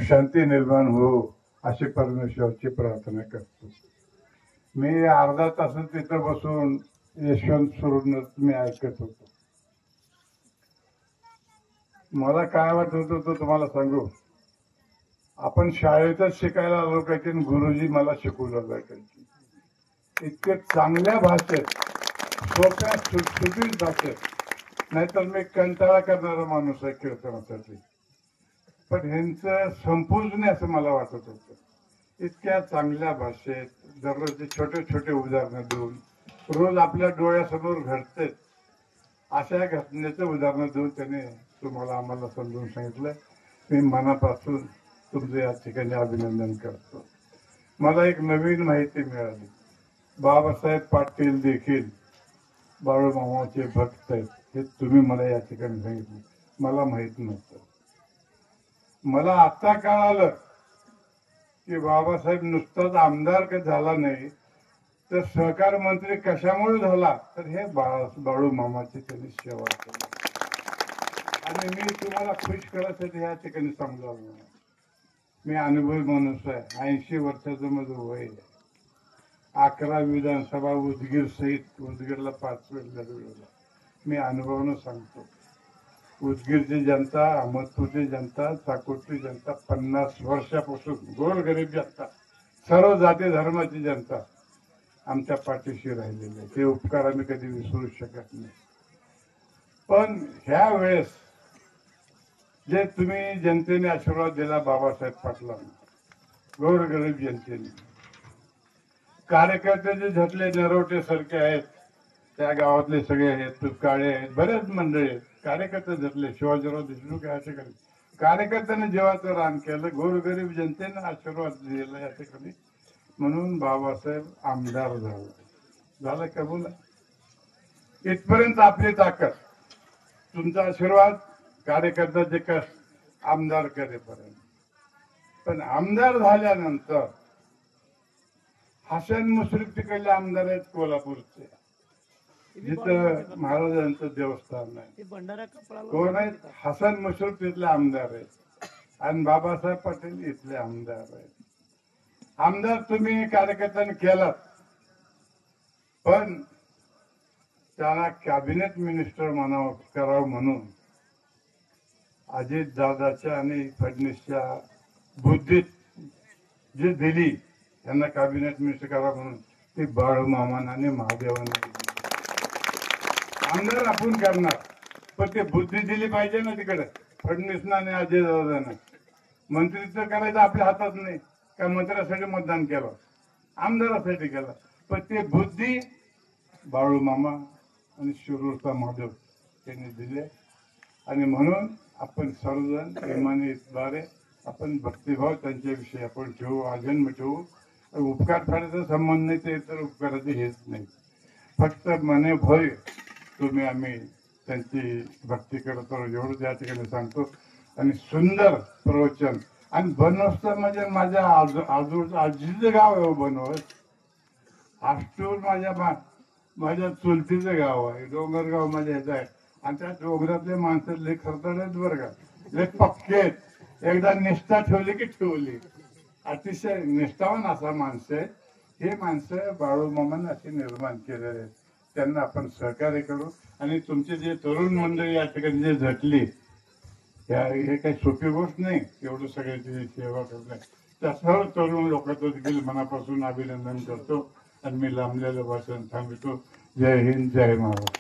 शांती निर्माण हो अशी परमेश्वराची प्रार्थना करतो. मी अर्धा तास तिथं बसून यशवंत सुरूनच मी ऐकत होतो. मला काय वाटत होतं तुम्हाला सांगू, आपण शाळेतच शिकायला आलो पाहिजे, गुरुजी मला शिकवलं पाहिजे. इतके चांगल्या भाषेत, सोप्या सुटसुटीत भाषेत, नाहीतर मी कंटाळा करणारा माणूस आहे कीर्तनासाठी, पण ह्यांचं संपूच नाही असं मला वाटत होतं. इतक्या चांगल्या भाषेत दररोजचे छोटे छोटे उदाहरणं देऊन, रोज आपल्या डोळ्यासमोर घडते अशा घटनेचं उदाहरण देऊन त्याने तुम्हाला आम्हाला समजून सांगितलं. मी मनापासून तुमचं या ठिकाणी अभिनंदन करतो. मला एक नवीन माहिती मिळाली. बाबासाहेब पाटील देखील बाळूमामाचे भक्त आहेत, हे तुम्ही मला या ठिकाणी सांगितलं. मला माहित नव्हतं. मला आता कळालं की बाबासाहेब नुसताच आमदार झाला नाही तर सहकार मंत्री कशामुळे झाला, तर हे बाळूमामाची त्यांनी सेवा केली. आणि मी तुम्हाला खुश करायसाठी या ठिकाणी समजावलं. मी अनुभवी माणूस आहे. 80 वर्षाचं माझं वय आहे. 11 विधानसभा उदगीर सहित, उदगीरला 5 वेळेला लढवला. मी अनुभवानं सांगतो. उदगीरची जनता, अहमदपूरची जनता, चाकूरची जनता 50 वर्षापासून गोरगरीब जनता, सर्व जाती धर्माची जनता आमच्या पाठीशी राहिलेली आहे. ते उपकार आम्ही कधी विसरू शकत नाही. पण ह्या वेळेस जे तुम्ही जनतेने आशीर्वाद दिला बाबासाहेब पाटलांना, गोरगरीब जनतेने, कार्यकर्ते जे झटले नरोटे सारखे आहेत, त्या गावातले सगळे आहेत, तुकाळे आहेत, बरेच मंडळी आहेत, कार्यकर्ते झटले. शिवाजीराव देशमुख या ठिकाणी कार्यकर्त्याने जीवाचं रान केलं, गोरगरीब जनतेने आशीर्वाद दिला या ठिकाणी, म्हणून बाबासाहेब आमदार झालं का बोला. इथपर्यंत आपली ताकद, तुमचा आशीर्वाद, कार्यकर्त्याचे कष्ट, आमदार करेपर्यंत. पण आमदार झाल्यानंतर हसन मुश्रीफ तिकडले आमदार आहेत कोल्हापूरचे, जिथं महाराजांचं देवस्थान आहे. कोण आहेत? हसन मुश्रीफ तिथले आमदार आहेत आणि बाबासाहेब पाटील इथले आमदार आहेत. आमदार तुम्ही कार्यकर्त्यांनी केलात, पण त्यांना कॅबिनेट मिनिस्टर म्हणावं करावं म्हणून अजित दादाच्या आणि फडणवीसच्या बुद्धीत जी दिली, त्यांना कॅबिनेट मिनिस्टर करावं म्हणून, ती बाळूमामांना आणि महादेवांना दिली. आमदार आपण करणार, पण ते बुद्धी दिली पाहिजे ना तिकडे फडणवीसना आणि अजित दादांना. मंत्रित्व करायचं आपल्या हातात नाही का, मंत्र्यासाठी मतदान केलं, आमदारासाठी केलं, पण ते बुद्धी बाळूमामा आणि शिरूरचा महादेव त्यांनी दिले. आणि म्हणून आपण सर्वजण इमानीद्वारे आपण भक्तिभाव त्यांच्याविषयी आपण ठेवू, आजन्म ठेवू. उपकार करायचा संबंध नाही, ते तर उपकाराचे हेच नाही. फक्त मने भय तुम्ही आम्ही त्यांची भक्ती करतो एवढं त्या ठिकाणी सांगतो. आणि सुंदर प्रवचन. आणि बनवस्त म्हणजे माझ्या आजीचं गाव आहे बनवस. आष्टूर माझ्या चुलतीचं गाव आहे. डोंगरगाव माझ्या ह्याचं आहे. आणि त्या डोंगरातले माणसं लय खरतर आहेत बरं का, लय पक्के आहेत. एकदा निष्ठा ठेवली की ठेवली. अतिशय निष्ठावान असा माणसं आहे. हे माणसं बाळूमामांना असे निर्माण केलेले आहेत. त्यांना आपण सहकार्य करू. आणि तुमचे जे तरुण मंडळी या ठिकाणी जे झटली, हे काही सोपी गोष्ट नाही. एवढं सगळ्याची सेवा करणं, त्या सर्व तरुण लोकांचं देखील मनापासून अभिनंदन करतो. आणि मी लांबलेलं भाषण थांबवतो. जय हिंद, जय महाराष्ट्र.